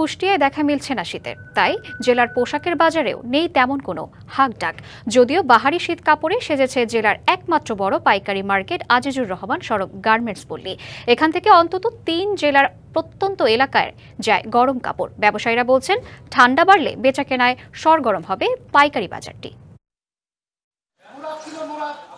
কুষ্টিয়ায় দেখা মিলছে না শীতের, তাই জেলার পোশাকের বাজারেও নেই তেমন কোনো হাঁকডাক। যদিও বাহারি শীত কাপড়ে সেজেছে জেলার একমাত্র বড় পাইকারি মার্কেট আজিজুর রহমান সড়ক গার্মেন্টস পল্লী। এখান থেকে অন্তত ৩ জেলার প্রত্যন্ত এলাকায় যায় গরম কাপড়। ব্যবসায়ীরা বলছেন, ঠান্ডা বাড়লে বেচাকেনায় সরগরম হবে পাইকারি বাজারটি।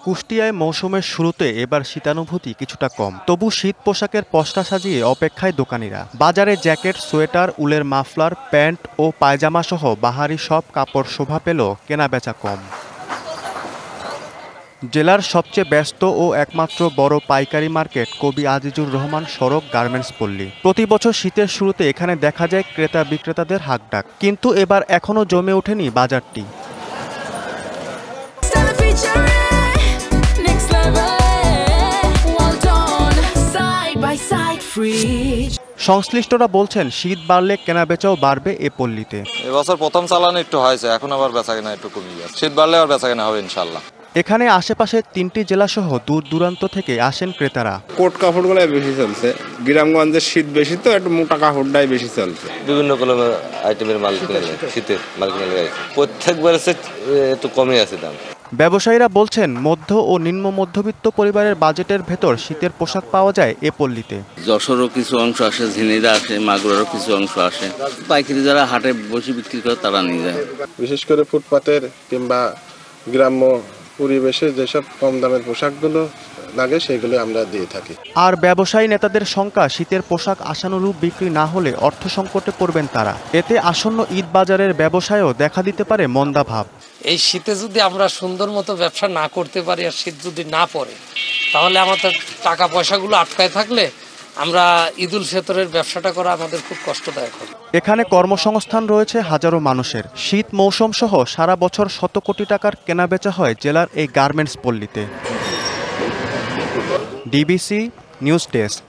কুষ্টিয়ায় মৌসুমের শুরুতে এবার শীতানুভূতি কিছুটা কম, তবু শীত পোশাকের পসরা সাজিয়ে অপেক্ষায় দোকানিরা। বাজারে জ্যাকেট, সোয়েটার, উলের মাফলার, প্যান্ট ও পায়জামা সহ বাহারি সব কাপড় শোভা পেল কেনাবেচা কম। জেলার সবচেয়ে ব্যস্ত ও একমাত্র বড় পাইকারি মার্কেট কবি আজিজুর রহমান সড়ক গার্মেন্টস পল্লী। প্রতি বছর শীতের শুরুতে এখানে দেখা যায় ক্রেতা বিক্রেতাদের হাঁকডাক, কিন্তু এবার এখনও জমে ওঠেনি বাজারটি। সংশ্লিষ্টরা বলছেন, শীত বাড়লে কেনাবেচাও বাড়বে এ পল্লীতে। এবছর প্রথম চালান একটু হয়েছে, এখন আবার বেচাকেনা একটু কমে যাচ্ছে। শীত বাড়লে আবার বেচাকেনা হবে ইনশাল্লাহ। এখানে আশেপাশে 3টি জেলা সহ দূর দূরান্ত থেকে আসেন ক্রেতারা। কোট কাপড়গুলাই বেশি চলছে, গ্রামগঞ্জের শীত বেশি তো একটু মোটা কাপড়টাই বেশি চলছে। বিভিন্ন কলমের আইটেমের মাল কিনে শীতের মাল কিনে প্রত্যেকবার একটু কমে আছে দাম। ব্যবসায়ীরা বলছেন, মধ্য ও নিম্ন মধ্যবিত্ত পরিবারের বাজেটের ভেতর শীতের পোশাক পাওয়া যায় এ পল্লীতে। যশোরও কিছু অংশ আসে, ঝিনাইদহ আসে, মাগুরারও কিছু অংশ আসে। পাইকারি যারা হাটে বসে বিক্রি করে তারা নিয়ে যায়। বিশেষ করে ফুটপাতের কিংবা গ্রাম্য পরিবেশে যেসব কম দামের পোশাকগুলো লাগে সেগুলো আমরা দিয়ে থাকি। আর ব্যবসায়ী নেতাদের শঙ্কা, শীতের পোশাক আশানুরূপ বিক্রি না হলে অর্থ সংকটে পড়বেন তারা। এতে আসন্ন ঈদ বাজারের ব্যবসায়ও দেখা দিতে পারে মন্দাভাব। এই শীতে যদি আমরা সুন্দর মতো ব্যবসা না করতে পারি আর শীত যদি না পড়ে, তাহলে আমাদের টাকা পয়সাগুলো আটকায় থাকলে আমরা ঈদুল ফিতরের ব্যবসাটা করা আমাদের খুব কষ্টদায়ক হবে। এখানে কর্মসংস্থান রয়েছে হাজারো মানুষের। শীত মৌসুম সহ সারা বছর শত কোটি টাকার কেনাবেচা হয় জেলার এই গার্মেন্টস পল্লীতে। DBC news desk.